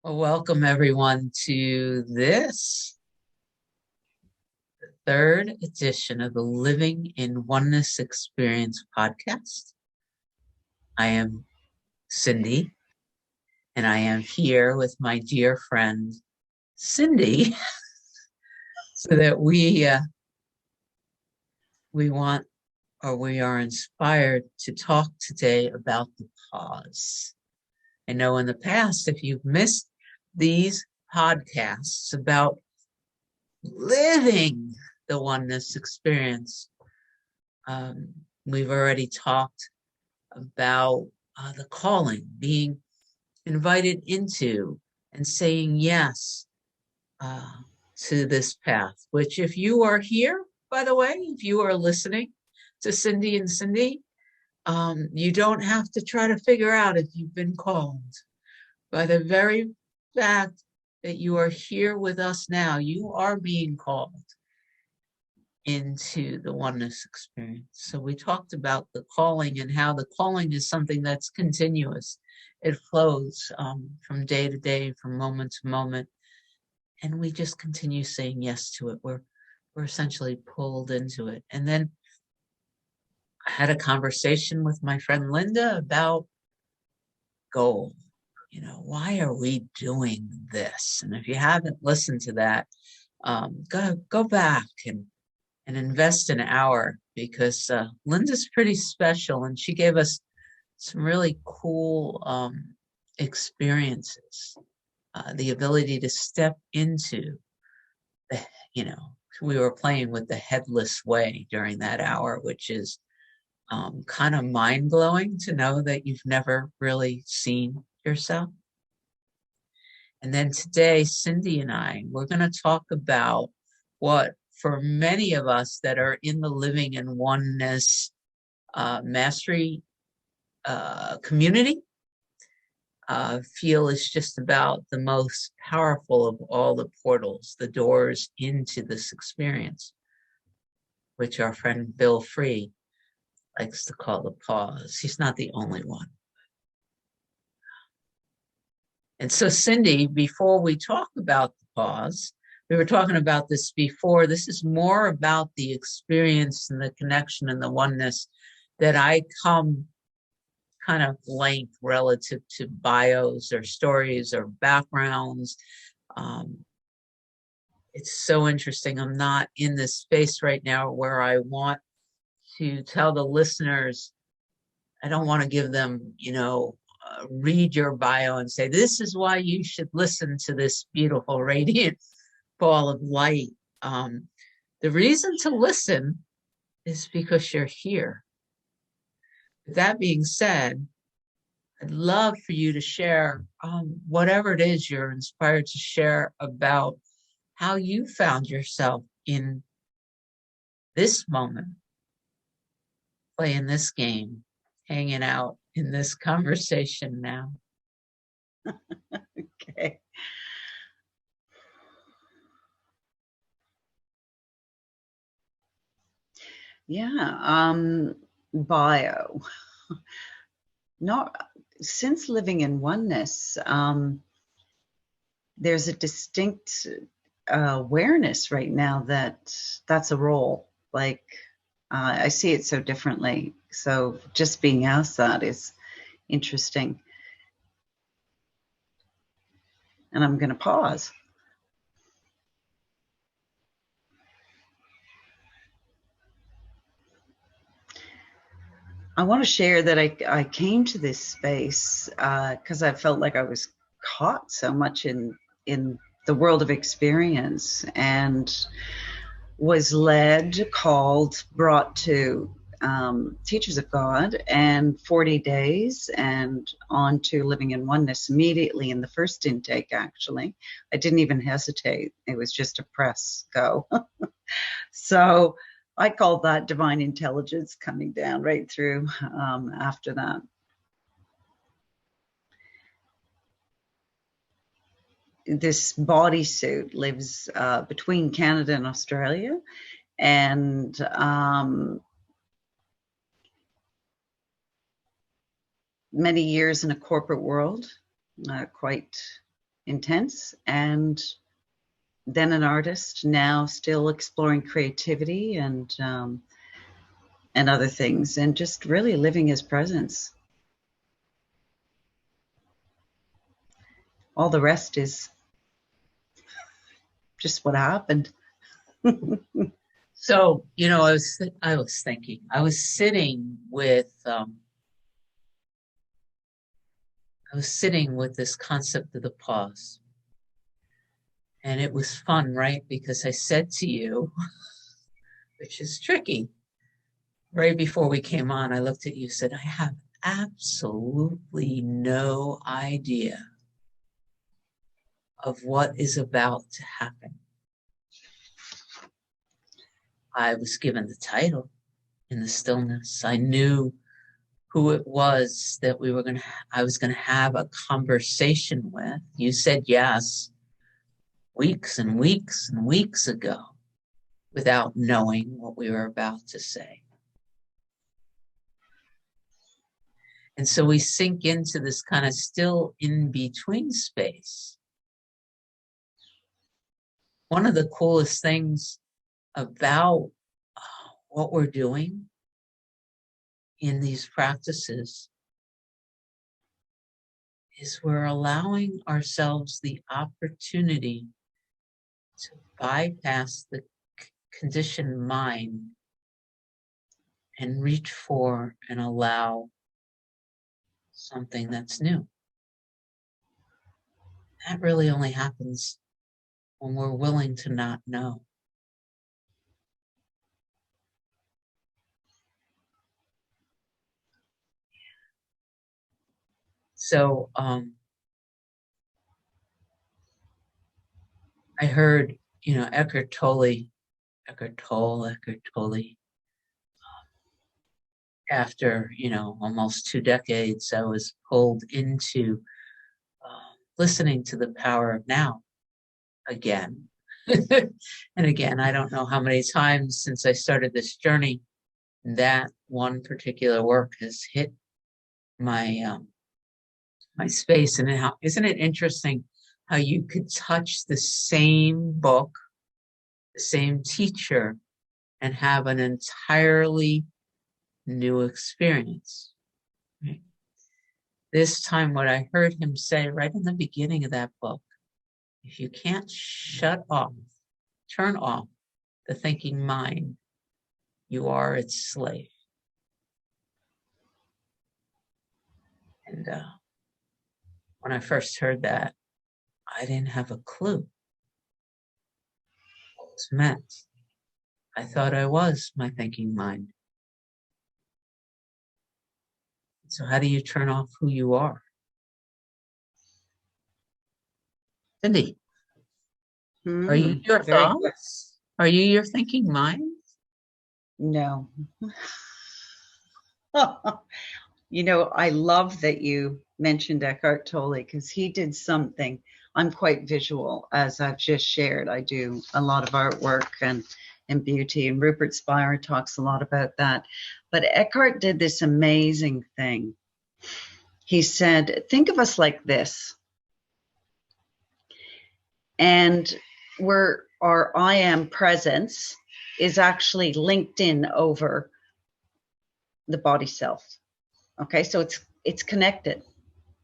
Well, welcome everyone to this third edition of the Living in Oneness Experience podcast. I am Cyndi, and I am here with my dear friend Cyndi, so that we are inspired to talk today about the pause. I know in the past, if you've missed these podcasts about living the oneness experience, we've already talked about the calling, being invited into and saying yes to this path, which if you are here, by the way, if you are listening to Cyndi and Cyndi, you don't have to try to figure out if you've been called. By the very fact that you are here with us now, you are being called into the oneness experience. So we talked about the calling and how the calling is something that's continuous. It flows from day to day, from moment to moment, and we just continue saying yes to it. We're essentially pulled into it. And then I had a conversation with my friend Linda about goal. Why are we doing this? And if you haven't listened to that, go back and invest an hour, because Linda's pretty special and she gave us some really cool experiences. The ability to step into we were playing with the headless way during that hour, which is kind of mind-blowing to know that you've never really seen yourself. And then today, Cyndi and we're going to talk about what, for many of us that are in the Living in Oneness mastery community, feel is just about the most powerful of all the portals, the doors into this experience, which our friend Bill Free likes to call the pause. He's not the only one. And so, Cyndi, before we talk about the pause, we were talking about this before. This is more about the experience and the connection and the oneness that I come kind of blank relative to bios or stories or backgrounds. It's so interesting. I'm not in this space right now where I want to tell the listeners, I don't want to give them, read your bio and say, this is why you should listen to this beautiful, radiant ball of light. The reason to listen is because you're here. With that being said, I'd love for you to share whatever it is you're inspired to share about how you found yourself in this moment, playing this game, hanging out in this conversation now. Okay. Yeah, bio. Not since living in oneness, there's a distinct awareness right now that that's a role. Like, I see it so differently. So just being asked that is interesting. And I'm going to pause. I want to share that I came to this space because I felt like I was caught so much in the world of experience, and was led, called, brought to Teachers of God and 40 days, and on to Living in Oneness immediately in the first intake. Actually, I didn't even hesitate. It was just a press go. So I call that divine intelligence coming down right through after that. This bodysuit lives between Canada and Australia, and many years in a corporate world, quite intense, and then an artist, now still exploring creativity and other things, and just really living his presence. All the rest is just what happened. So, I was thinking, I was sitting with this concept of the pause. And it was fun, right? Because I said to you, which is tricky, right before we came on, I looked at you and said, I have absolutely no idea of what is about to happen. I was given the title in the stillness. I knew who it was that I was going to have a conversation with. You said yes weeks and weeks and weeks ago without knowing what we were about to say. And so we sink into this kind of still in between space. One of the coolest things about what we're doing in these practices is we're allowing ourselves the opportunity to bypass the conditioned mind and reach for and allow something that's new. That really only happens when we're willing to not know. So I heard, Eckhart Tolle, after, almost 2 decades, I was pulled into listening to the power of now again. And again, I don't know how many times since I started this journey that one particular work has hit my my space. And isn't it interesting how you could touch the same book, the same teacher, and have an entirely new experience? Right? This time, what I heard him say right in the beginning of that book, if you can't turn off the thinking mind, you are its slave. And when I first heard that, I didn't have a clue what was meant. I thought I was my thinking mind. So how do you turn off who you are? Cyndi, are you your thoughts? Are you your thinking mind? No. I love that you mentioned Eckhart Tolle, because he did something. I'm quite visual, as I've just shared. I do a lot of artwork and beauty, and Rupert Spira talks a lot about that. But Eckhart did this amazing thing. He said, think of us like this. And where our I am presence is actually linked in over the body self. Okay, so it's connected.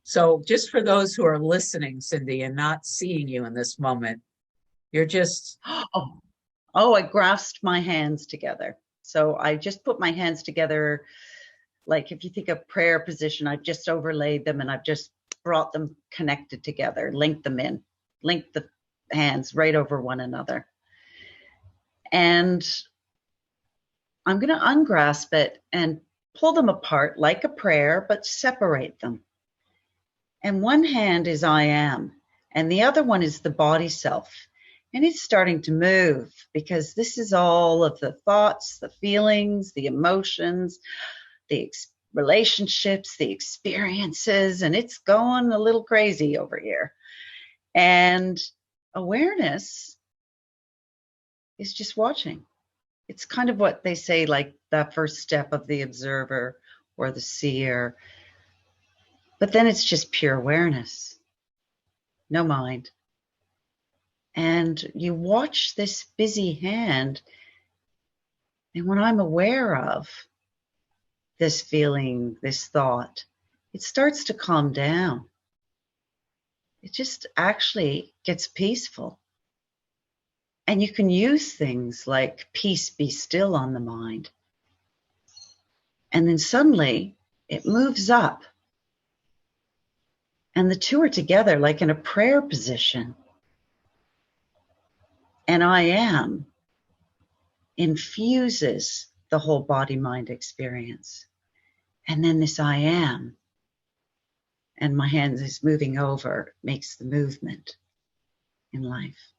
So just for those who are listening, Cyndi, and not seeing you in this moment, you're just... Oh, I grasped my hands together. So I just put my hands together, like if you think of prayer position, I've just overlaid them and I've just brought them connected together, linked them in, linked the hands right over one another. And I'm going to ungrasp it and pull them apart like a prayer, but separate them. And one hand is I am, and the other one is the body self. And it's starting to move, because this is all of the thoughts, the feelings, the emotions, the relationships, the experiences, and it's going a little crazy over here. And awareness is just watching. It's kind of what they say, like that first step of the observer or the seer. But then it's just pure awareness. no mind. And you watch this busy hand, and when I'm aware of this feeling, this thought, it starts to calm down. It just actually gets peaceful. And you can use things like peace be still on the mind. And then suddenly it moves up. And the two are together like in a prayer position. And I am infuses the whole body mind experience. And then this I am, and my hand is moving over, makes the movement in life.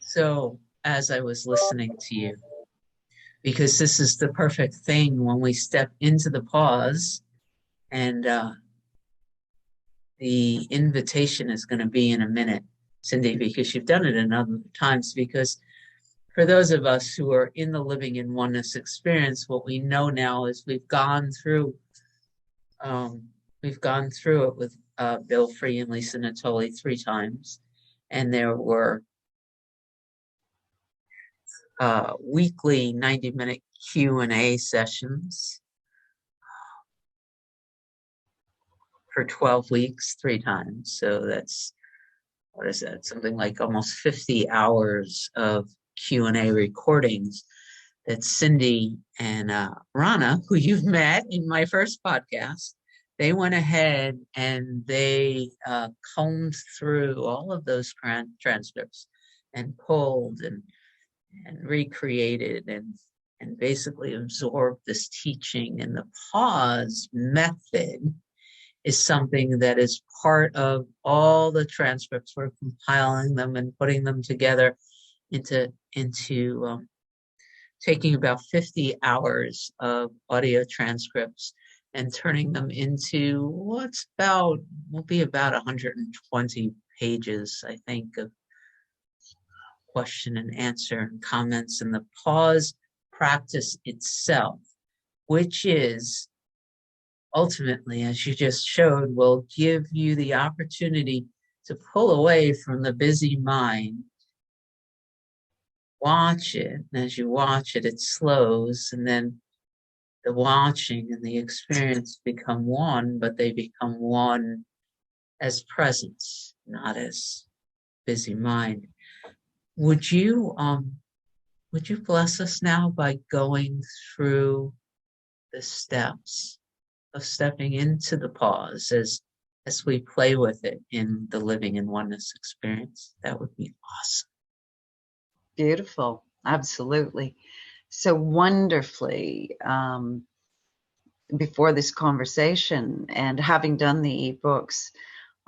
So, as I was listening to you, because this is the perfect thing when we step into the pause, and the invitation is going to be in a minute, Cyndi, because you've done it in other times. Because for those of us who are in the living in oneness experience, what we know now is we've gone through it with Bill Free and Lisa Natoli 3 times, and there were weekly 90-minute Q&A sessions for 12 weeks, 3 times. So that's, what is that? Something like almost 50 hours of Q&A recordings that Cyndi and Rana, who you've met in my first podcast, they went ahead and they combed through all of those transcripts and pulled and recreated and basically absorbed this teaching. And the pause method is something that is part of all the transcripts. We're compiling them and putting them together into taking about 50 hours of audio transcripts and turning them into will be about 120 pages, I think, of question and answer and comments. And the pause practice itself, which is ultimately, as you just showed, will give you the opportunity to pull away from the busy mind, watch it, and as you watch it, it slows, and then the watching and the experience become one, but they become one as presence, not as busy mind. Would you bless us now by going through the steps of stepping into the pause as we play with it in the living in oneness experience? That would be awesome. Beautiful. Absolutely. So wonderfully, before this conversation and having done the ebooks,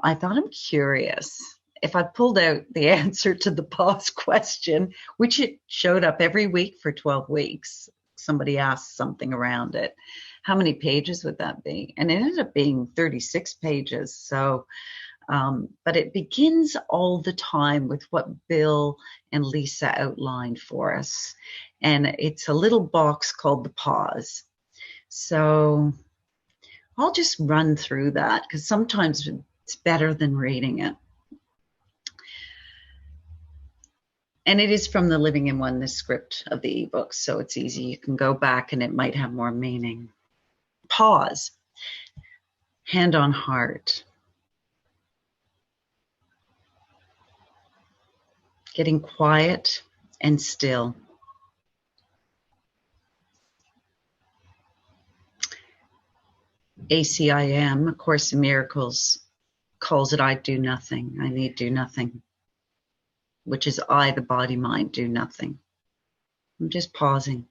I thought, I'm curious if I pulled out the answer to the pause question, which it showed up every week for 12 weeks. Somebody asked something around it. How many pages would that be? And it ended up being 36 pages. So, but it begins all the time with what Bill and Lisa outlined for us. And it's a little box called the pause. So I'll just run through that because sometimes it's better than reading it. And it is from the Living in Oneness script of the ebook, so it's easy. You can go back and it might have more meaning. Pause. Hand on heart. Getting quiet and still. ACIM, A Course in Miracles, calls it I do nothing. I need do nothing, which is I, the body, mind, do nothing. I'm just pausing.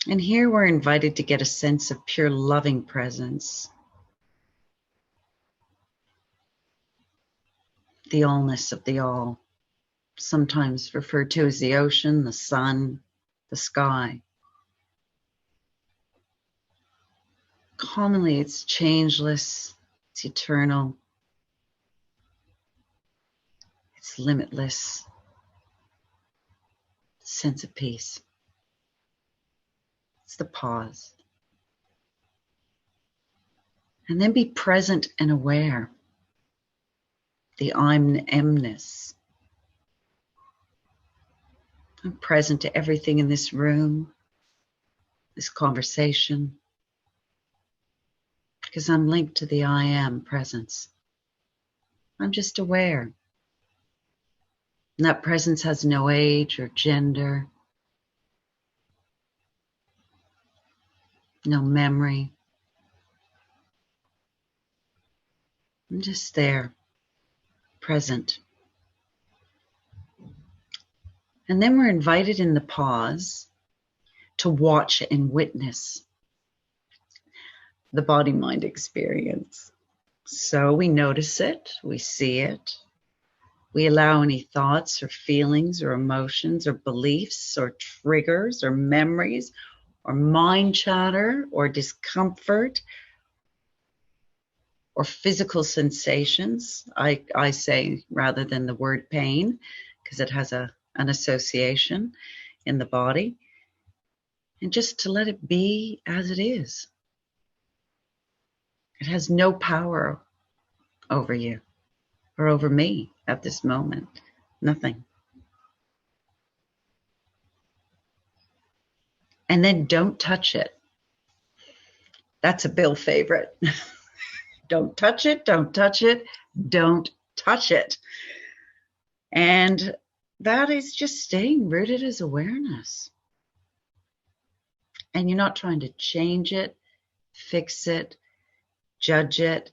And here we're invited to get a sense of pure loving presence. The allness of the all, sometimes referred to as the ocean, the sun, the sky. Commonly, it's changeless, it's eternal, it's limitless. Sense of peace. It's the pause. And then be present and aware. The I'm-ness. I'm present to everything in this room, this conversation, because I'm linked to the I am presence. I'm just aware. And that presence has no age or gender, no memory. I'm just there, present. And then we're invited in the pause to watch and witness the body-mind experience. So we notice it, we see it, we allow any thoughts or feelings or emotions or beliefs or triggers or memories or mind chatter or discomfort or physical sensations, I say, rather than the word pain, because it has an association in the body, and just to let it be as it is. It has no power over you or over me at this moment. Nothing. And then don't touch it. That's a Bill favorite. Don't touch it, don't touch it, don't touch it. And that is just staying rooted as awareness. And you're not trying to change it, fix it, judge it,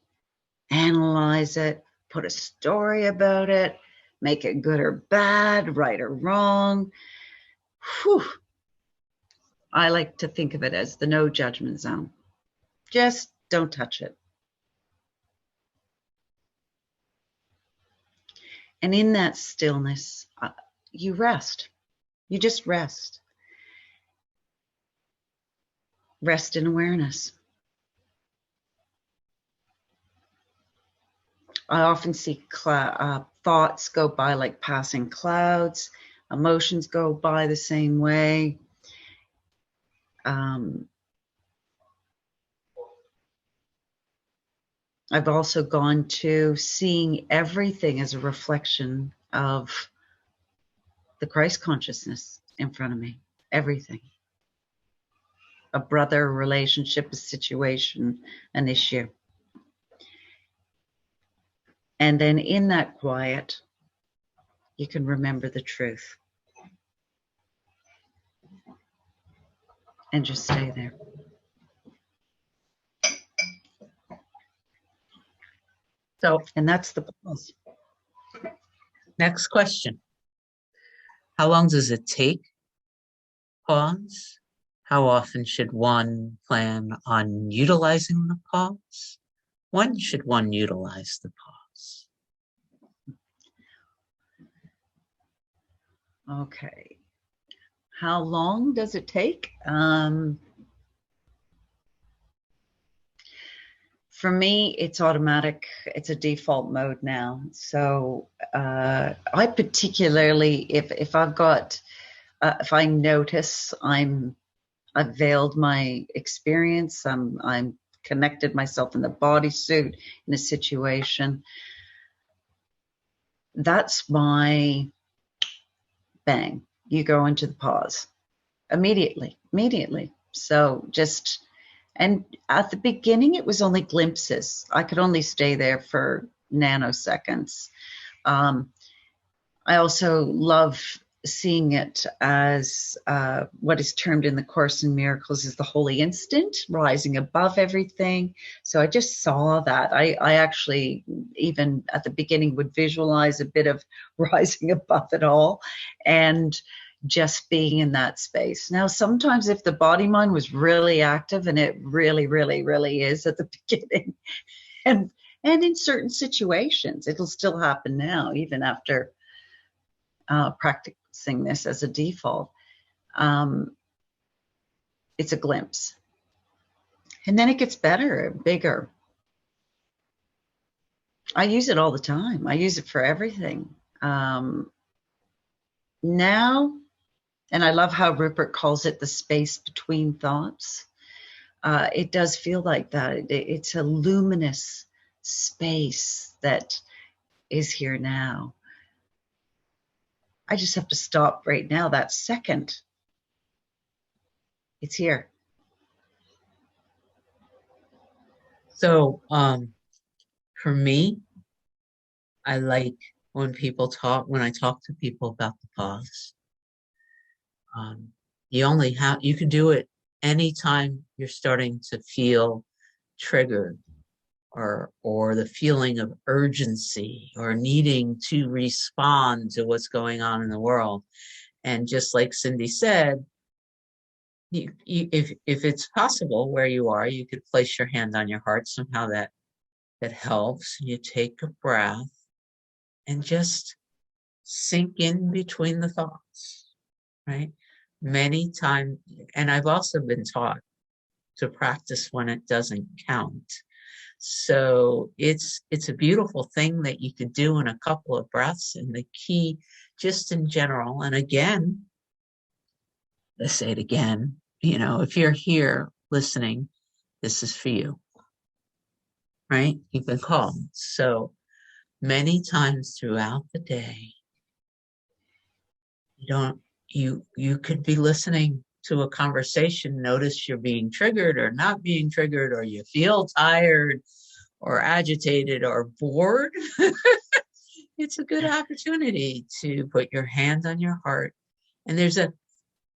analyze it, put a story about it, make it good or bad, right or wrong. Whew. I like to think of it as the no judgment zone. Just don't touch it. And in that stillness, you rest. You just rest. Rest in awareness. I often see thoughts go by like passing clouds. Emotions go by the same way. I've also gone to seeing everything as a reflection of the Christ consciousness in front of me. Everything. A brother, a relationship, a situation, an issue. And then in that quiet, you can remember the truth. And just stay there. So, and that's the pause. Next question. How long does it take? Pause. How often should one plan on utilizing the pause? When should one utilize the pause? Okay. How long does it take? For me, it's automatic. It's a default mode now. So I particularly, if I've got, if I notice I've veiled my experience, I'm connected myself in the bodysuit in a situation, that's my bang. You go into the pause immediately. So just, and at the beginning, it was only glimpses. I could only stay there for nanoseconds. I also love seeing it as what is termed in the Course in Miracles is the holy instant, rising above everything. So I just saw that. I actually, even at the beginning, would visualize a bit of rising above it all and just being in that space. Now, sometimes if the body mind was really active, and it really, really, really is at the beginning, and in certain situations, it'll still happen now, even after practicing this as a default. It's a glimpse. And then it gets better, bigger. I use it all the time. I use it for everything. Now, And I love how Rupert calls it the space between thoughts. It does feel like that. It's a luminous space that is here now. I just have to stop right now, that second. It's here. So, for me, I like when I talk to people about the pause. You can do it anytime you're starting to feel triggered, or the feeling of urgency or needing to respond to what's going on in the world. And just like Cyndi said, if it's possible where you are, you could place your hand on your heart. Somehow that helps. You take a breath and just sink in between the thoughts, right? Many times, and I've also been taught to practice when it doesn't count. So it's a beautiful thing that you could do in a couple of breaths. And the key, just in general, and again, let's say it again, if you're here listening, this is for you, right? You've been called. So many times throughout the day, you could be listening to a conversation, notice you're being triggered or not being triggered, or you feel tired or agitated or bored. It's a good opportunity to put your hand on your heart. And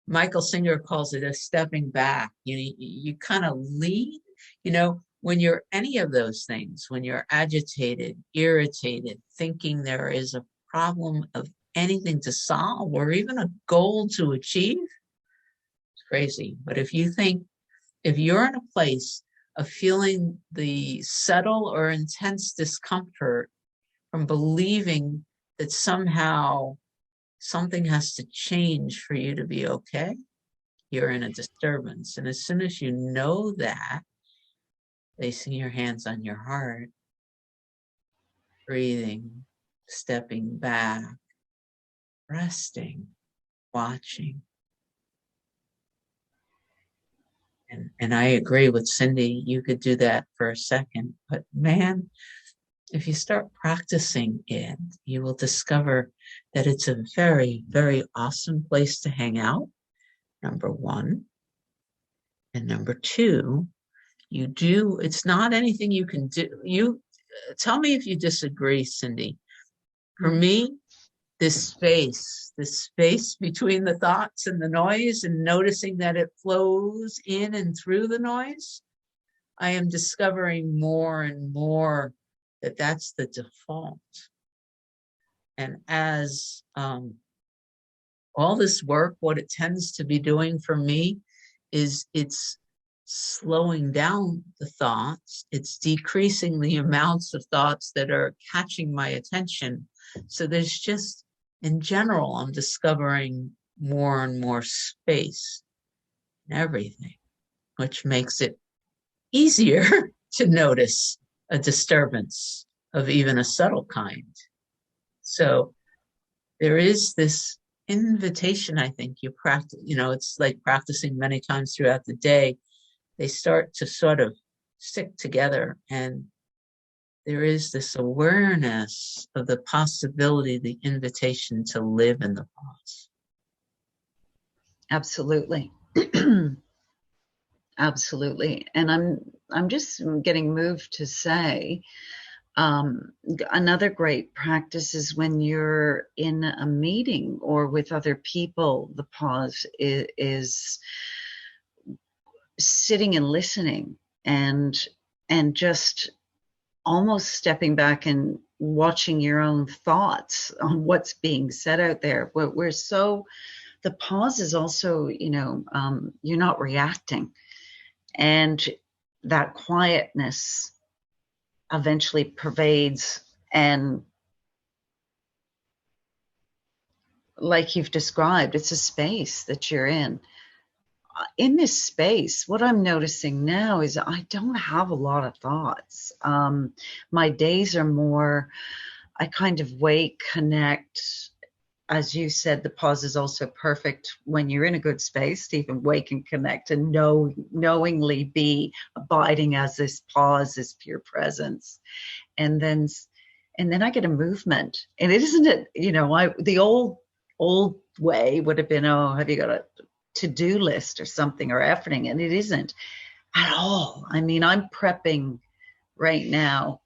Michael Singer calls it a stepping back. You kind of lean, when you're any of those things, when you're agitated, irritated, thinking there is a problem of anything to solve or even a goal to achieve, it's crazy. But if you're in a place of feeling the subtle or intense discomfort from believing that somehow something has to change for you to be okay, you're in a disturbance. And as soon as you know that, placing your hands on your heart, breathing, stepping back, resting, watching. And I agree with Cyndi, you could do that for a second. But man, if you start practicing it, you will discover that it's a very, very awesome place to hang out, number one. And number two, it's not anything you can do. Tell me if you disagree, Cyndi. For me, this space between the thoughts and the noise, and noticing that it flows in and through the noise, I am discovering more and more that that's the default. And as all this work, what it tends to be doing for me is it's slowing down the thoughts. It's decreasing the amounts of thoughts that are catching my attention. So there's just, in general, I'm discovering more and more space in everything, which makes it easier to notice a disturbance of even a subtle kind. So there is this invitation, I think you practice, it's like practicing many times throughout the day. They start to sort of stick together, and there is this awareness of the possibility, the invitation to live in the pause. Absolutely. Absolutely. And I'm just getting moved to say, another great practice is when you're in a meeting or with other people, the pause is sitting and listening and just almost stepping back and watching your own thoughts on what's being said out there. The pause is also, you're not reacting, and that quietness eventually pervades, and like you've described, it's a space that you're in. In this space, what I'm noticing now is I don't have a lot of thoughts. My days are more, I kind of wake, connect, as you said, the pause is also perfect when you're in a good space to even wake and connect and knowingly be abiding as this pause, this pure presence. And then I get a movement. And it isn't it, the old way would have been, oh, have you got a to-do list or something or efforting? And it isn't at all. I mean, I'm prepping right now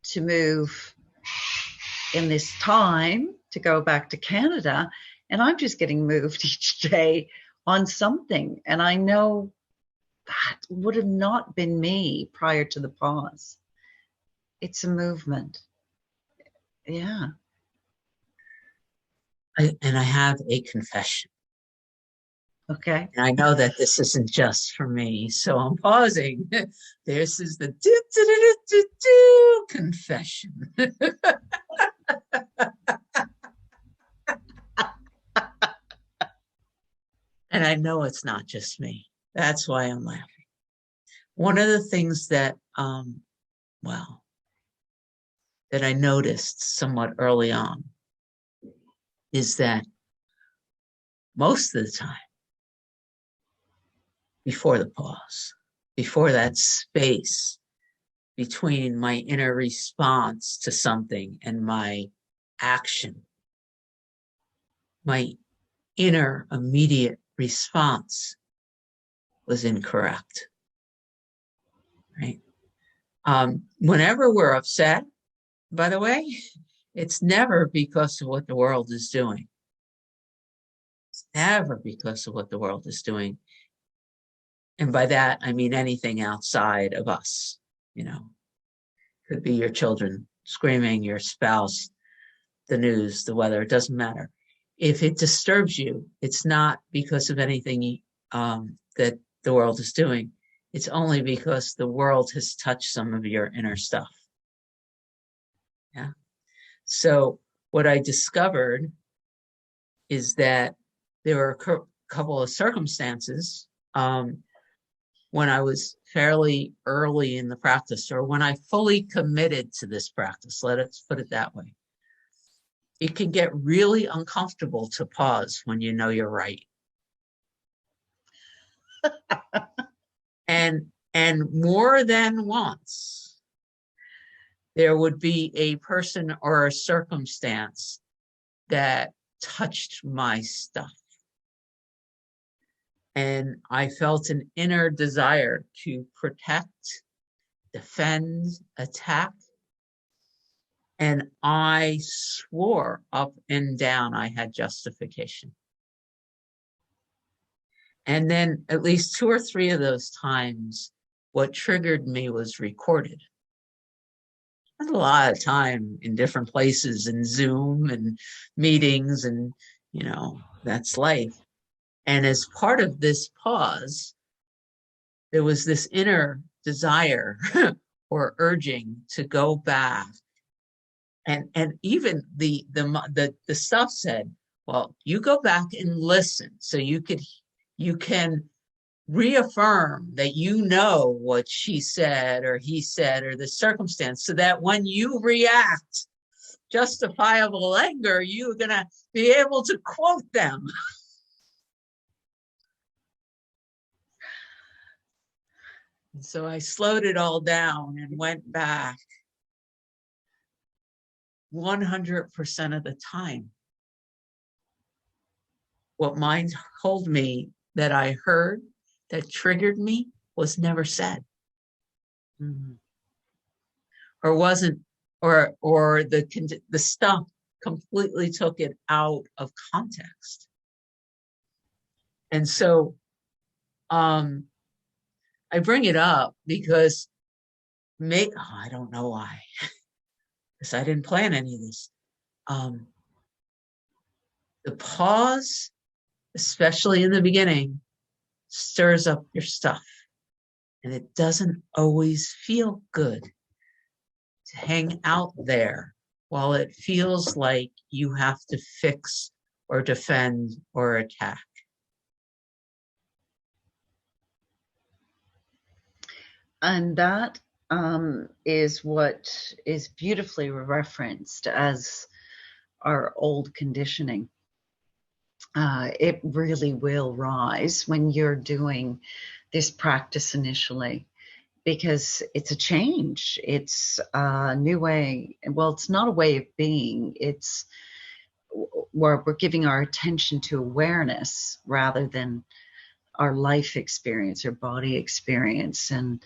to move in this time to go back to Canada, and I'm just getting moved each day on something. And I know that would have not been me prior to the pause. It's a movement. Yeah. And I have a confession. Okay. And I know that this isn't just for me, so I'm pausing. This is the do confession. And I know it's not just me. That's why I'm laughing. One of the things that, that I noticed somewhat early on is that most of the time, before the pause, before that space between my inner response to something and my action, my inner immediate response was incorrect, right? Whenever we're upset, by the way, it's never because of what the world is doing. It's never because of what the world is doing. And by that, I mean anything outside of us, Could be your children screaming, your spouse, the news, the weather, it doesn't matter. If it disturbs you, it's not because of anything that the world is doing. It's only because the world has touched some of your inner stuff. Yeah. So what I discovered is that there were a couple of circumstances when I was fairly early in the practice, or when I fully committed to this practice, let's put it that way. It can get really uncomfortable to pause when you know you're right. And more than once, there would be a person or a circumstance that touched my stuff. And I felt an inner desire to protect, defend, attack. And I swore up and down I had justification. And then at least 2 or 3 of those times, what triggered me was recorded. I had a lot of time in different places and Zoom and meetings and, that's life. And as part of this pause, there was this inner desire or urging to go back. And even the stuff said, well, you go back and listen so you can reaffirm that what she said or he said or the circumstance, so that when you react justifiable anger, you're going to be able to quote them. And so I slowed it all down and went back 100% of the time. What mind told me that I heard that triggered me was never said. Mm-hmm. Or wasn't, or the stuff completely took it out of context. And so I bring it up because I don't know why, because I didn't plan any of this. The pause, especially in the beginning, stirs up your stuff. And it doesn't always feel good to hang out there while it feels like you have to fix or defend or attack. And that is what is beautifully referenced as our old conditioning. It really will rise when you're doing this practice initially, because it's a change. It's a new way. Well, it's not a way of being. It's where we're giving our attention to awareness rather than our life experience or body experience. And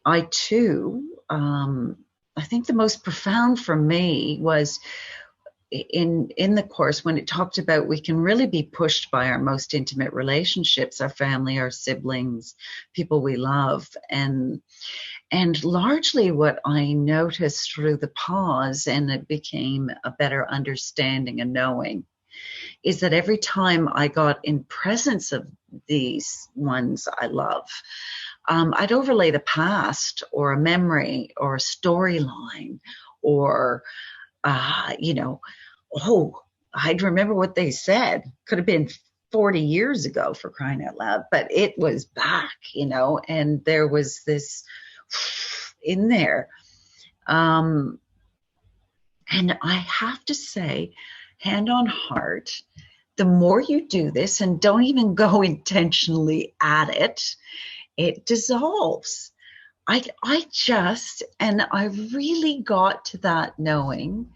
I too, I think the most profound for me was in the course when it talked about we can really be pushed by our most intimate relationships, our family, our siblings, people we love. And largely what I noticed through the pause, and it became a better understanding and knowing, is that every time I got in presence of these ones I love, I'd overlay the past or a memory or a storyline or, oh, I'd remember what they said. Could have been 40 years ago, for crying out loud, but it was back, and there was this in there. And I have to say, hand on heart, the more you do this, and don't even go intentionally at it, it dissolves. I really got to that knowing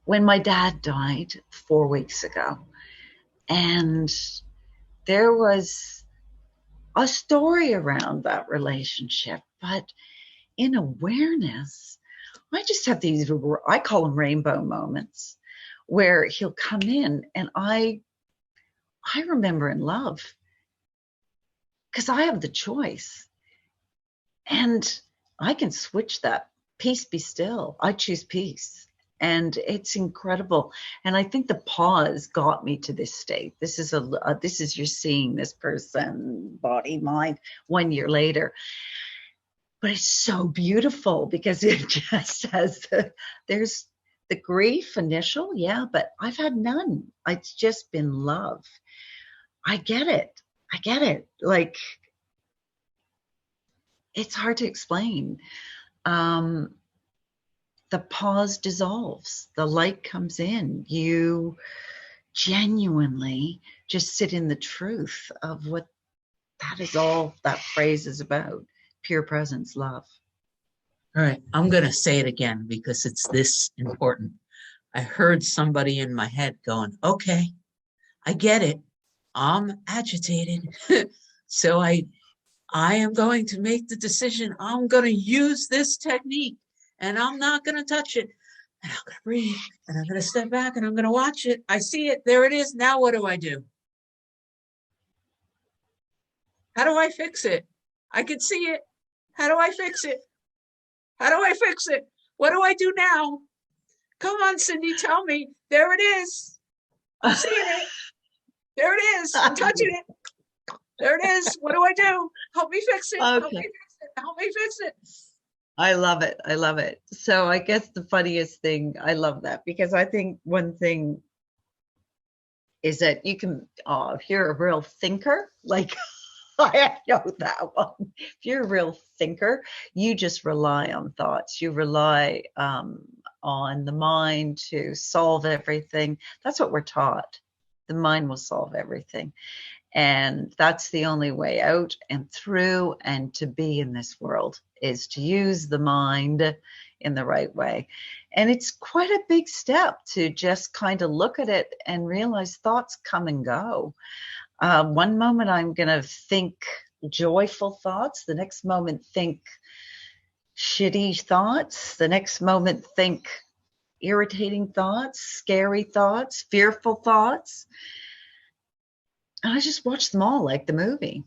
when my dad died 4 weeks ago. And there was a story around that relationship, but in awareness, I just have these, I call them rainbow moments, where he'll come in and I remember in love, because I have the choice. And I can switch that. Peace, be still. I choose peace. And it's incredible. And I think the pause got me to this state. This is you're seeing this person, body, mind, 1 year later. But it's so beautiful because it just says there's the grief initial, yeah, but I've had none. It's just been love. I get it. Like, it's hard to explain. The pause dissolves, the light comes in. You genuinely just sit in the truth of what that is, all that phrase is about. Pure presence, love. All right, I'm going to say it again because it's this important. I heard somebody in my head going, okay, I get it. I'm agitated. So I am going to make the decision. I'm going to use this technique and I'm not going to touch it. And I'm going to breathe and I'm going to step back and I'm going to watch it. I see it. There it is. Now what do I do? How do I fix it? I can see it. How do I fix it? How do I fix it? What do I do now? Come on, Cyndi, tell me. There it is. I'm seeing it. There it is. I'm touching it. There it is. What do I do? Help me fix it. Okay. Help me fix it. Help me fix it. I love it. I love it. So I guess the funniest thing, I love that, because I think one thing is that you can, if you're a real thinker, like I know that one. If you're a real thinker, you just rely on thoughts. You rely on the mind to solve everything. That's what we're taught. The mind will solve everything. And that's the only way out and through and to be in this world, is to use the mind in the right way. And it's quite a big step to just kind of look at it and realize thoughts come and go. One moment I'm going to think joyful thoughts. The next moment think shitty thoughts. The next moment think irritating thoughts, scary thoughts, fearful thoughts. And I just watch them all like the movie.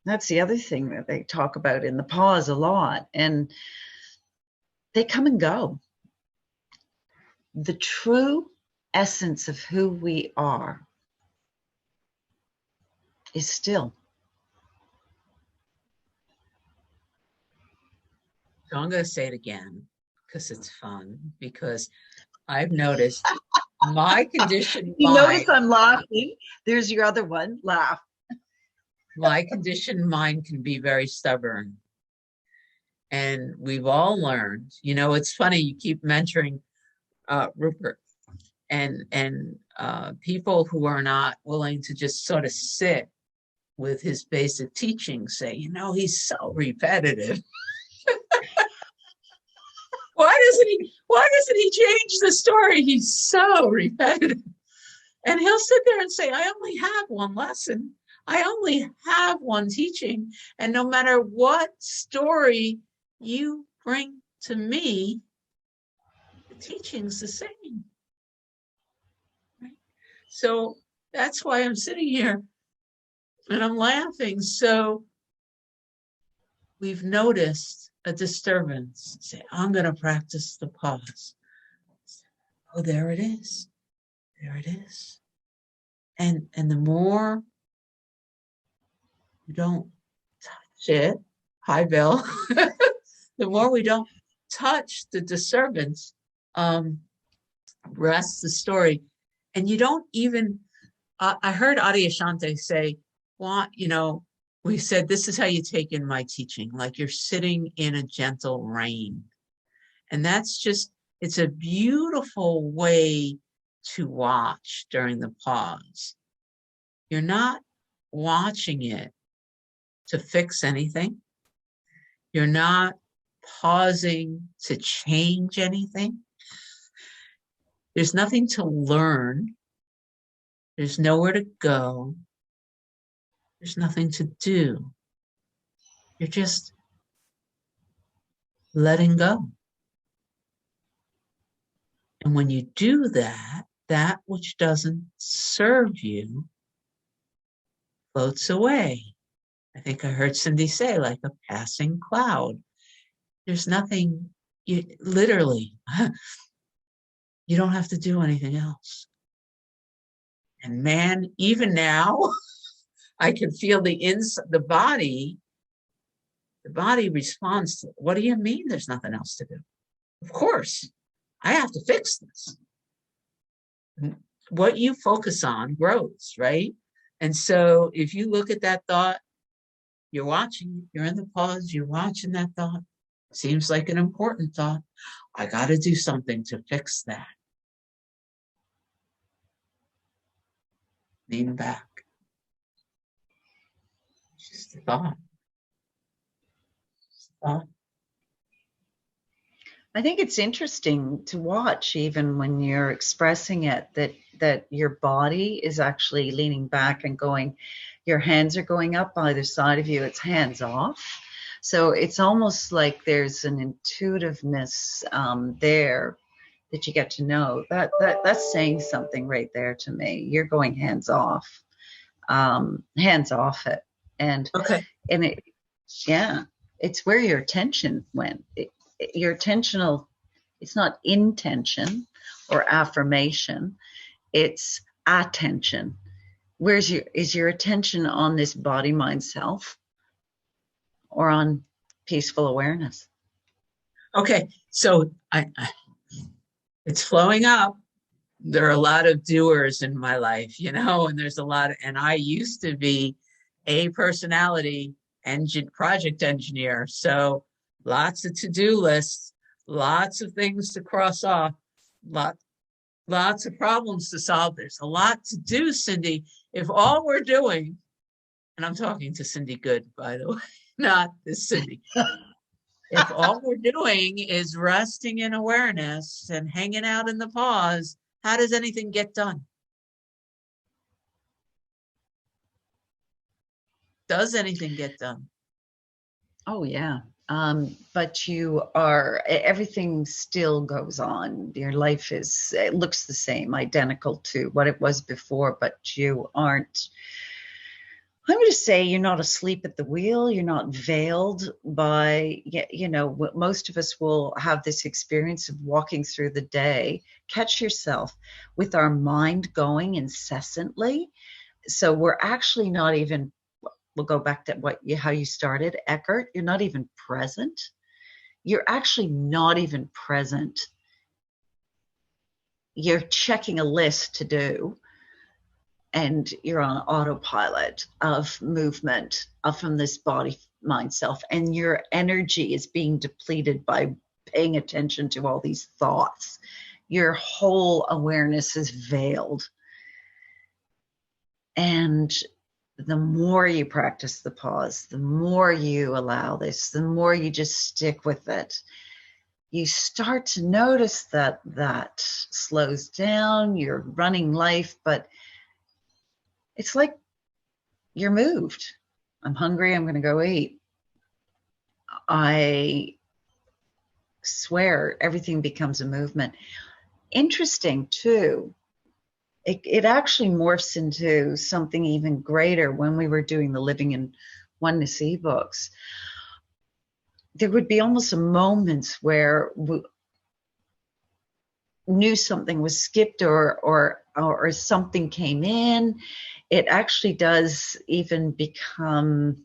That's the other thing that they talk about in the pause a lot. And they come and go. The true essence of who we are is still. So I'm going to say it again because it's fun, because I've noticed my conditioned You mind. notice I'm laughing. There's your other one. Laugh. My conditioned mind can be very stubborn. And we've all learned, it's funny, you keep mentioning Rupert and people who are not willing to just sort of sit with his basic teaching say, he's so repetitive. Why doesn't he change the story? He's so repetitive. And he'll sit there and say, I only have one lesson. I only have one teaching. And no matter what story you bring to me, the teaching's the same. Right? So that's why I'm sitting here and I'm laughing. So we've noticed a disturbance. Say, I'm going to practice the pause. Oh, there it is. There it is. And the more you don't touch it, hi, Bill, the more we don't touch the disturbance, rests the story. And you don't even, I heard Adyashanti say, we said, this is how you take in my teaching, like you're sitting in a gentle rain. And that's just, it's a beautiful way to watch during the pause. You're not watching it to fix anything. You're not pausing to change anything. There's nothing to learn. There's nowhere to go. There's nothing to do. You're just letting go. And when you do that, that which doesn't serve you floats away. I think I heard Cyndi say, like a passing cloud. There's nothing, literally, you don't have to do anything else. And man, even now, I can feel the body responds to, what do you mean there's nothing else to do? Of course, I have to fix this. What you focus on grows, right? And so if you look at that thought, you're watching, you're in the pause, you're watching that thought. Seems like an important thought. I got to do something to fix that. Lean back. Just a thought. Just a thought. I think it's interesting to watch, even when you're expressing it, that your body is actually leaning back and going, your hands are going up either side of you, it's hands off. So it's almost like there's an intuitiveness there that you get to know. That's saying something right there to me. You're going hands off it. And okay. And it, yeah, it's where your attention went. Your attentional, it's not intention or affirmation, it's attention. Is your attention on this body, mind, self, or on peaceful awareness? Okay, so it's flowing up. There are a lot of doers in my life, and there's a lot and I used to be a personality project engineer. So lots of to-do lists, lots of things to cross off, lots of problems to solve. There's a lot to do, Cyndi. If all we're doing, and I'm talking to Cyndi Goode, by the way, not this Cyndi. If all we're doing is resting in awareness and hanging out in the pause, how does anything get done? Does anything get done? Oh, yeah. But everything still goes on. Your life it looks the same, identical to what it was before, but you aren't, I'm going to say you're not asleep at the wheel. You're not veiled by, most of us will have this experience of walking through the day, catch yourself with our mind going incessantly. So we're actually not even, we'll go back to how you started, Eckhart. You're not even present. You're actually not even present. You're checking a list to do, and you're on autopilot of movement from this body mind self, and your energy is being depleted by paying attention to all these thoughts. Your whole awareness is veiled. And the more you practice the pause, the more you allow this, the more you just stick with it, you start to notice that that slows down. You're running life, but it's like you're moved. I'm hungry, I'm going to go eat. I swear everything becomes a movement. Interesting too, it actually morphs into something even greater. When we were doing the Living in Oneness ebooks, there would be almost moments where we knew something was skipped, or something came in. It actually does even become,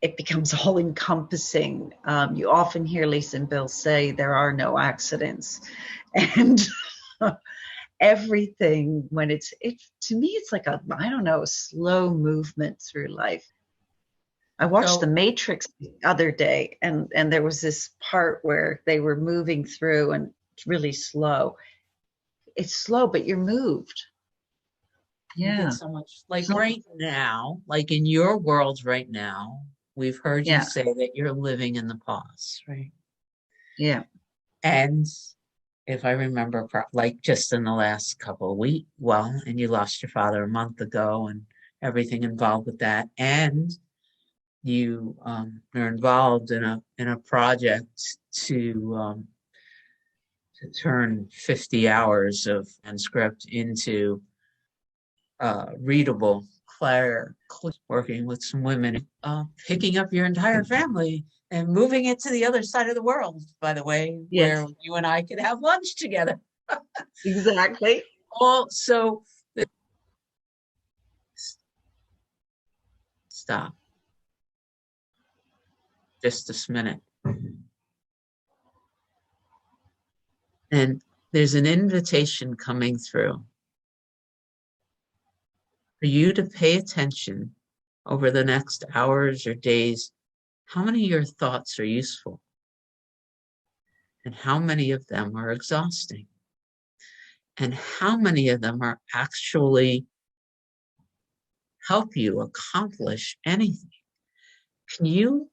it becomes all encompassing. You often hear Lisa and Bill say there are no accidents, and everything, when it to me, it's like a, I don't know, a slow movement through life. I watched The Matrix the other day, and there was this part where they were moving through, and it's really slow. It's slow, but you're moved. You get so much, like right now, like in your world right now, we've heard you say that you're living in the pause, right? Yeah. And if I remember, like just in the last couple of weeks, well, and you lost your father a month ago and everything involved with that. And you are involved in a project to turn 50 hours of transcript into readable, clear, working with some women, picking up your entire family and moving it to the other side of the world, by the way, where you and I could have lunch together. Exactly. Also, stop. Just a minute. And there's an invitation coming through for you to pay attention over the next hours or days. How many of your thoughts are useful? And how many of them are exhausting? And how many of them are actually help you accomplish anything? Can you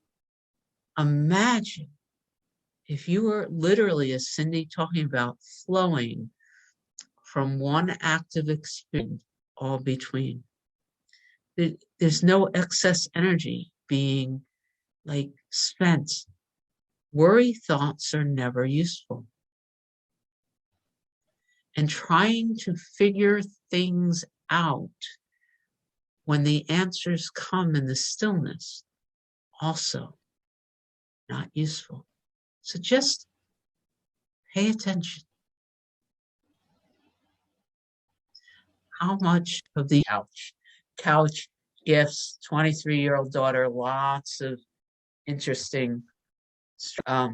imagine if you were literally, as Cyndi talking about, flowing from one active experience all between? There's no excess energy being like spent. Worry thoughts are never useful. And trying to figure things out when the answers come in the stillness, also not useful. So just pay attention. How much of the couch gifts, 23-year-old daughter, lots of interesting, stress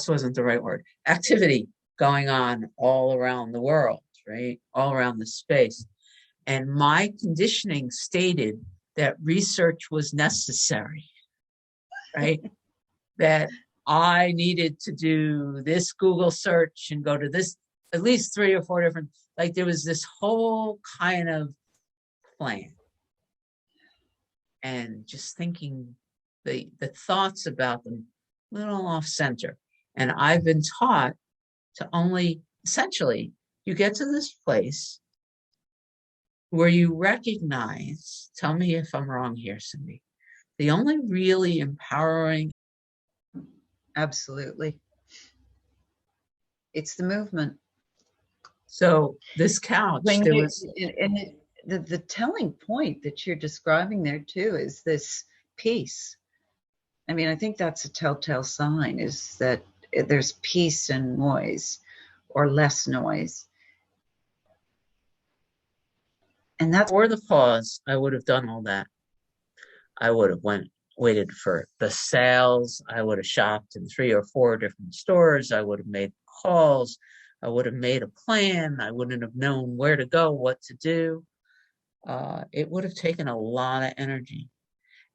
wasn't the right word, activity going on all around the world, right? All around the space. And my conditioning stated that research was necessary, right? That I needed to do this Google search and go to this, at least 3 or 4 different, like there was this whole kind of plan. And just thinking the thoughts about them a little off center. And I've been taught to only, essentially, you get to this place where you recognize, tell me if I'm wrong here, Cyndi, the only really empowering. Absolutely. It's the movement. So this couch, there was. The telling point that you're describing there too is this peace. I mean, I think that's a telltale sign, is that there's peace in noise, or less noise. And that's before the pause, I would have done all that. I would have waited for the sales. I would have shopped in 3 or 4 different stores. I would have made calls. I would have made a plan. I wouldn't have known where to go, what to do. it would have taken a lot of energy.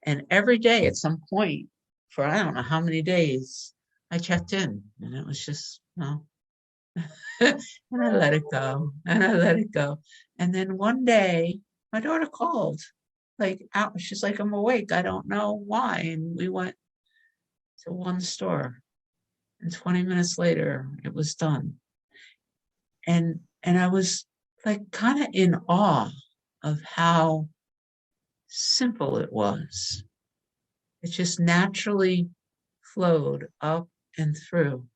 And every day at some point, for I don't know how many days, I checked in, and it was just, no. And I let it go, and I let it go. And then one day, my daughter called, like out. She's like, "I'm awake. I don't know why." And we went to one store, and 20 minutes later, it was done. And I was like kind of in awe of how simple it was. It just naturally flowed up and through.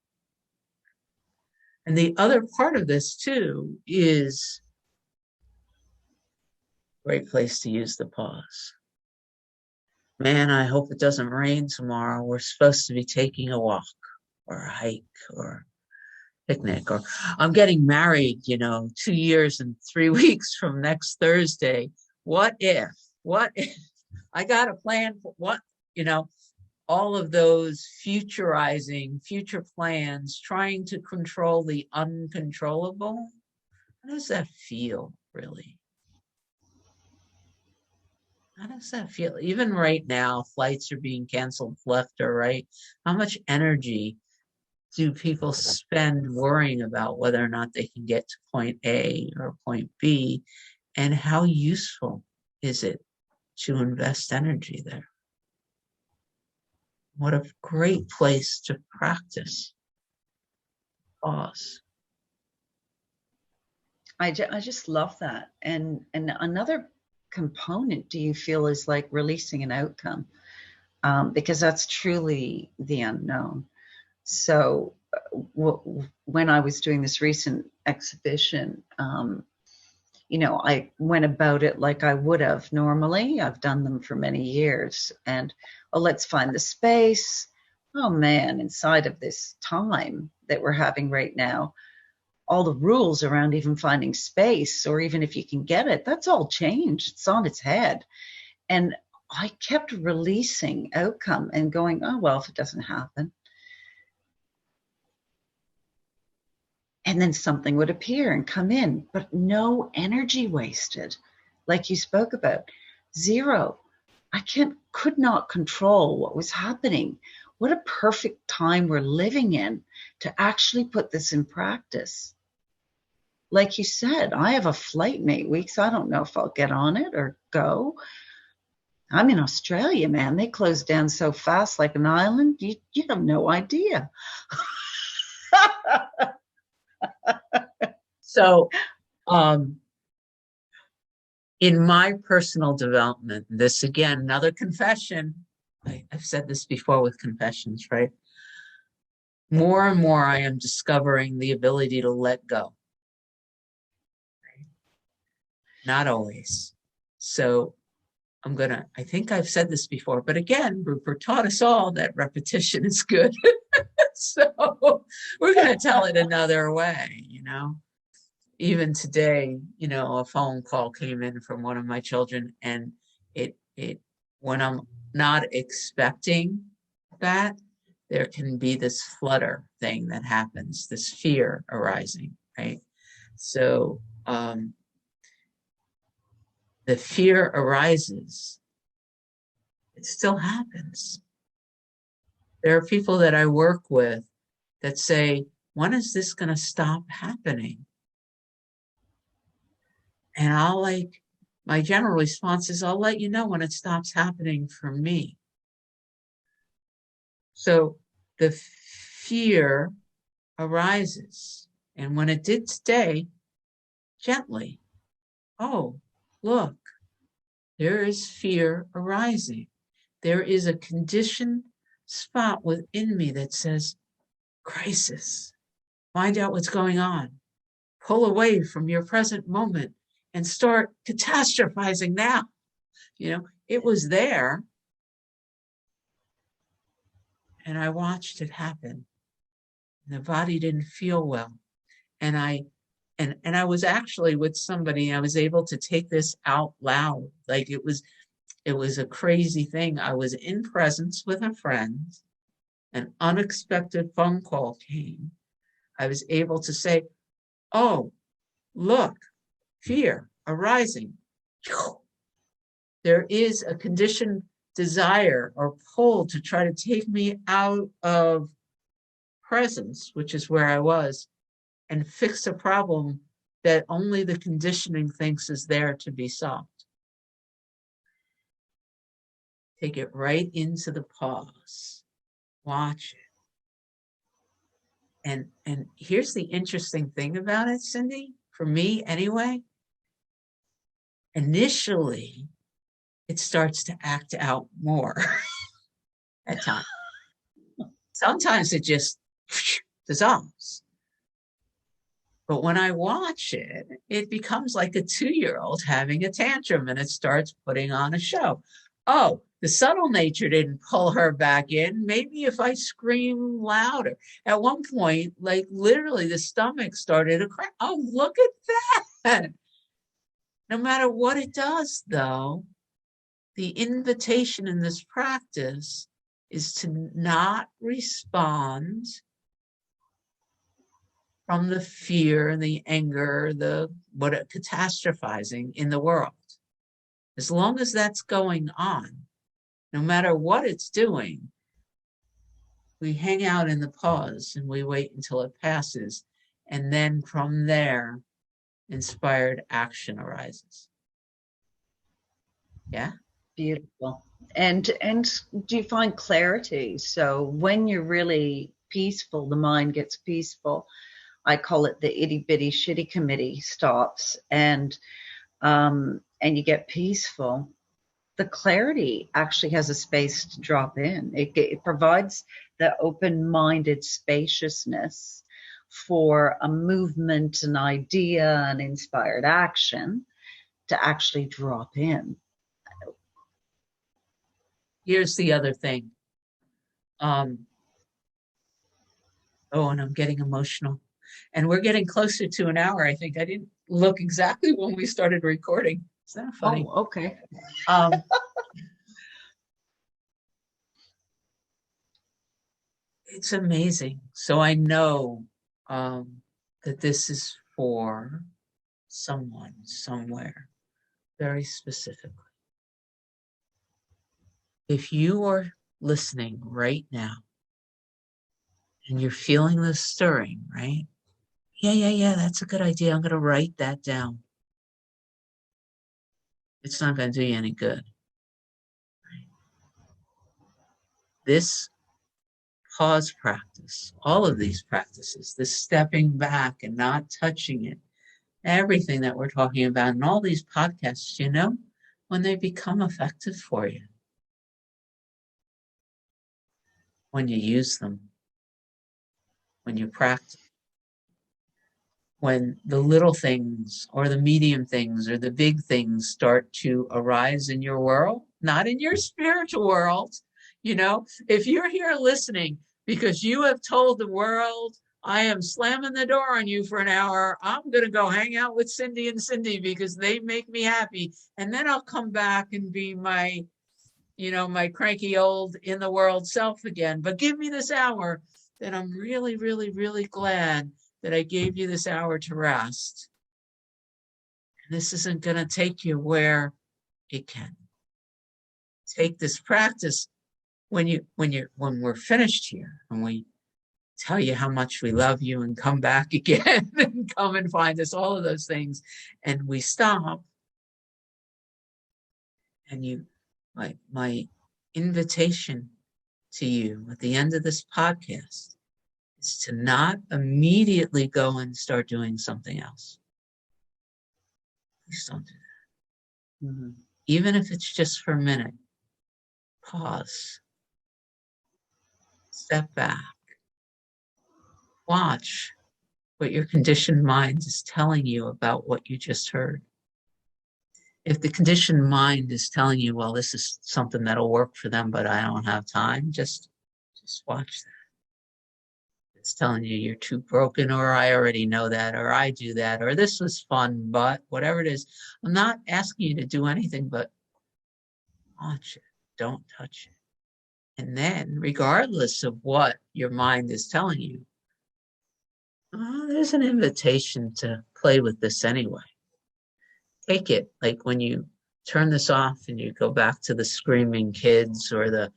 And the other part of this too is a great place to use the pause. Man, I hope it doesn't rain tomorrow. We're supposed to be taking a walk or a hike or picnic, or I'm getting married, 2 years and 3 weeks from next Thursday. What if? What if? I got a plan for what, all of those futurizing, future plans, trying to control the uncontrollable. How does that feel, really? How does that feel? Even right now, flights are being canceled left or right. How much energy do people spend worrying about whether or not they can get to point A or point B? And how useful is it to invest energy there? What a great place to practice pause. I just love that. And another component, do you feel, is like releasing an outcome? Because that's truly the unknown. So when I was doing this recent exhibition, I went about it like I would have normally. I've done them for many years. And, let's find the space. Oh, man, inside of this time that we're having right now, all the rules around even finding space, or even if you can get it, that's all changed. It's on its head. And I kept releasing outcome and going, oh, well, if it doesn't happen. And then something would appear and come in, but no energy wasted, like you spoke about. Zero. I could not control what was happening. What a perfect time we're living in to actually put this in practice. Like you said, I have a flight in 8 weeks. I don't know if I'll get on it or go. I'm in Australia, man. They close down so fast like an island. You have no idea. So, in my personal development, this again, another confession. I've said this before with confessions, right? More and more, I am discovering the ability to let go. Right? Not always. So I think I've said this before, but again, Rupert taught us all that repetition is good. So we're going to tell it another way, Even today, a phone call came in from one of my children, and it when I'm not expecting that, there can be this flutter thing that happens, this fear arising, right? So the fear arises. It still happens. There are people that I work with that say, when is this going to stop happening? And my general response is, I'll let you know when it stops happening for me. So the fear arises. And when it did today, gently, oh, look, there is fear arising. There is a conditioned spot within me that says, crisis, find out what's going on. Pull away from your present moment and start catastrophizing now. It was there. And I watched it happen. And the body didn't feel well. And I was actually with somebody, and I was able to take this out loud. Like it was a crazy thing. I was in presence with a friend. An unexpected phone call came. I was able to say, oh, look, fear arising. there is a conditioned desire or pull to try to take me out of presence, which is where I was, and fix a problem that only the conditioning thinks is there to be solved. Take it right into the pause. Watch it. And here's the interesting thing about it, Cyndi, for me anyway. Initially, it starts to act out more at times. Sometimes it just dissolves. But when I watch it, it becomes like a 2-year-old having a tantrum, and it starts putting on a show. Oh, the subtle nature didn't pull her back in. Maybe if I scream louder. At one point, like literally the stomach started to crack. Oh, look at that. No matter what it does, though, the invitation in this practice is to not respond from the fear and the anger, the catastrophizing in the world. As long as that's going on, no matter what it's doing, we hang out in the pause and we wait until it passes. And then from there, inspired action arises. Yeah? Beautiful. And do you find clarity? So when you're really peaceful, the mind gets peaceful. I call it the itty bitty shitty committee stops, and you get peaceful. The clarity actually has a space to drop in. It provides the open-minded spaciousness for a movement, an idea, an inspired action to actually drop in. Here's the other thing. And I'm getting emotional. And we're getting closer to an hour, I think. I didn't look exactly when we started recording. Is that funny? Oh, okay. It's amazing. So I know that this is for someone, somewhere, very specifically. If you are listening right now and you're feeling this stirring, right? Yeah, that's a good idea. I'm going to write that down. It's not going to do you any good. This pause practice, all of these practices, this stepping back and not touching it, everything that we're talking about in all these podcasts, you know, when they become effective for you, when you use them, when you practice, when the little things or the medium things or the big things start to arise in your world, not in your spiritual world. You know, if you're here listening because you have told the world, I am slamming the door on you for an hour, I'm going to go hang out with Cyndi and Cyndi because they make me happy. And then I'll come back and be my, my cranky old in the world self again. But give me this hour. Then I'm really, really, really glad that I gave you this hour to rest. And this isn't going to take you where it can. Take this practice when we're finished here, and we tell you how much we love you and come back again and come and find us, all of those things. And we stop. And my invitation to you at the end of this podcast is to not immediately go and start doing something else. Please don't do that. Mm-hmm. Even if it's just for a minute, pause, step back, watch what your conditioned mind is telling you about what you just heard. If the conditioned mind is telling you, well, this is something that'll work for them, but I don't have time, just watch that. It's telling you you're too broken, or I already know that, or I do that, or this was fun, but whatever it is. I'm not asking you to do anything but watch it. Don't touch it. And then, regardless of what your mind is telling you, there's an invitation to play with this anyway. Take it like when you turn this off and you go back to the screaming kids or the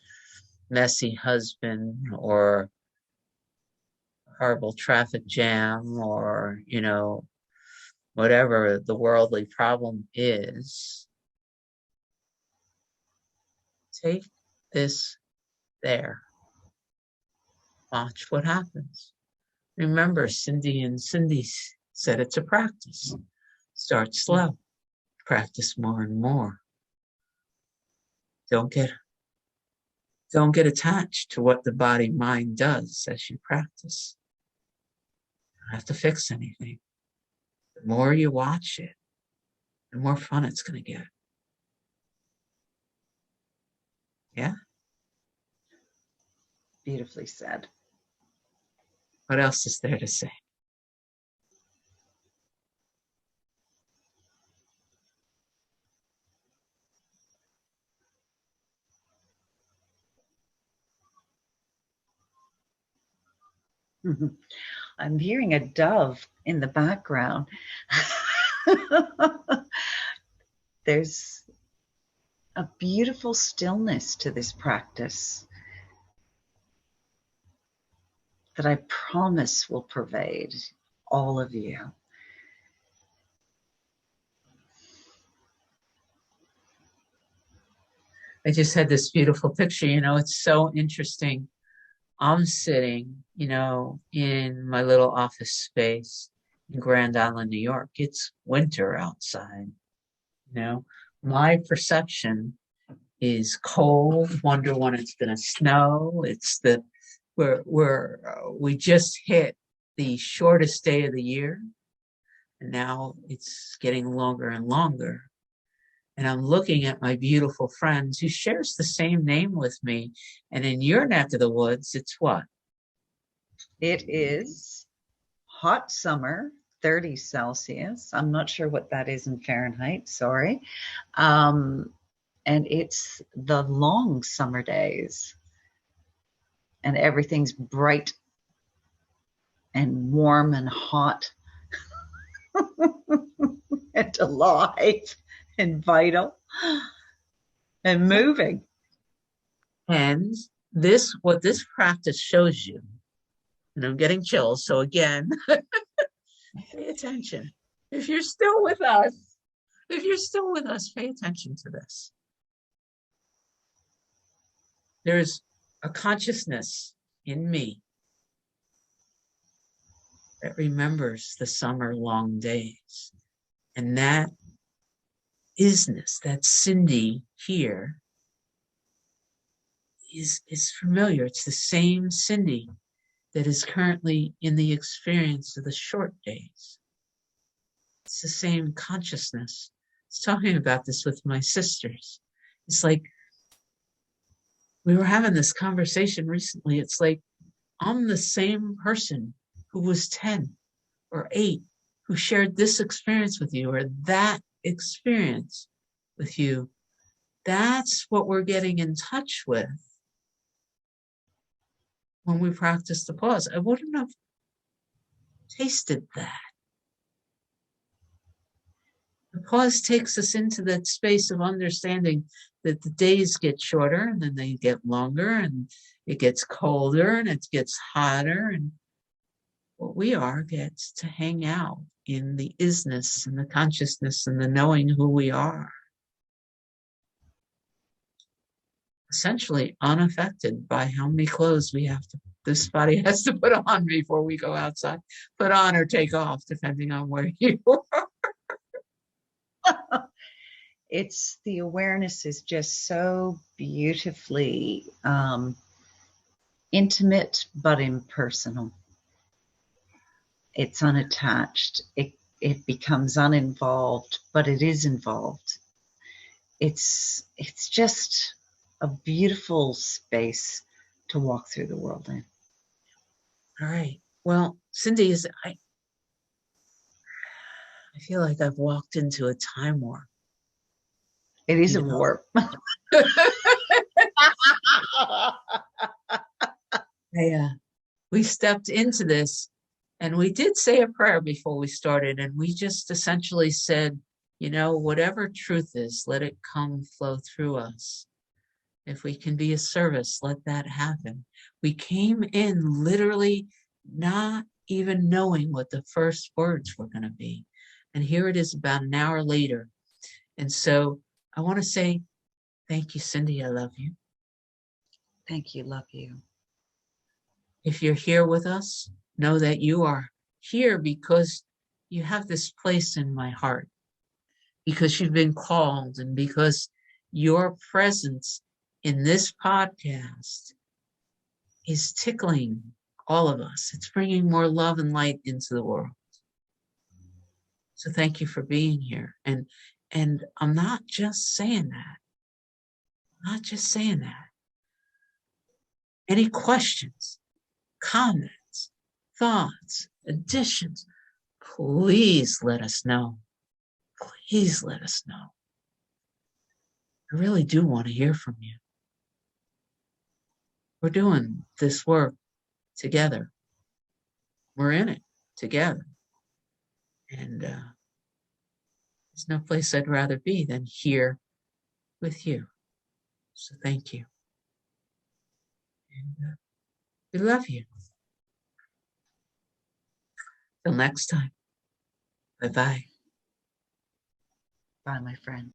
messy husband or horrible traffic jam or, whatever the worldly problem is, take this there. Watch what happens. Remember, Cyndi said it's a practice. Start slow. Practice more and more. Don't get attached to what the body mind does as you practice. You don't have to fix anything. The more you watch it, the more fun it's going to get. Yeah? Beautifully said. What else is there to say? I'm hearing a dove in the background. There's a beautiful stillness to this practice that I promise will pervade all of you. I just had this beautiful picture. It's so interesting. I'm sitting, in my little office space in Grand Island, New York. It's winter outside. My perception is cold, wonder when it's going to snow. It's we just hit the shortest day of the year, and now it's getting longer and longer. And I'm looking at my beautiful friend who shares the same name with me. And in your neck of the woods, it's what? It is hot summer, 30 Celsius. I'm not sure what that is in Fahrenheit, sorry. And it's the long summer days. And everything's bright and warm and hot and alive and vital and moving. And what this practice shows you, and I'm getting chills, so again, pay attention. If you're still with us, pay attention to this. There's a consciousness in me that remembers the summer long days. And that isness, that Cyndi here, is familiar. It's the same Cyndi that is currently in the experience of the short days. It's the same consciousness. I was talking about this with my sisters. It's like we were having this conversation recently. It's like I'm the same person who was 10 or 8 who shared this experience with you or that experience with you. That's what we're getting in touch with when we practice the pause. I wouldn't have tasted that. The pause takes us into that space of understanding that the days get shorter and then they get longer and it gets colder and it gets hotter, and what we are gets to hang out in the isness and the consciousness and the knowing who we are. Essentially unaffected by how many clothes this body has to put on before we go outside. Put on or take off, depending on where you are. It's the awareness is just so beautifully intimate but impersonal. It's unattached. It becomes uninvolved, but it is involved. It's just a beautiful space to walk through the world in. All right. Well, Cyndi, I feel like I've walked into a time warp. It is a warp. We stepped into this and we did say a prayer before we started, and we just essentially said, You know, whatever truth is, let it come flow through us. If we can be a service, let that happen. We came in literally not even knowing what the first words were going to be. And here it is about an hour later. And so I want to say, thank you, Cyndi. I love you. Thank you. Love you. If you're here with us, know that you are here because you have this place in my heart, because you've been called, and because your presence in this podcast is tickling all of us. It's bringing more love and light into the world. So thank you for being here. And I'm not just saying that. I'm not just saying that. Any questions, comments, thoughts, additions, please let us know. Please let us know. I really do want to hear from you. We're doing this work together. We're in it together. And there's no place I'd rather be than here with you. So thank you. And we love you. Till next time. Bye-bye. Bye, my friend.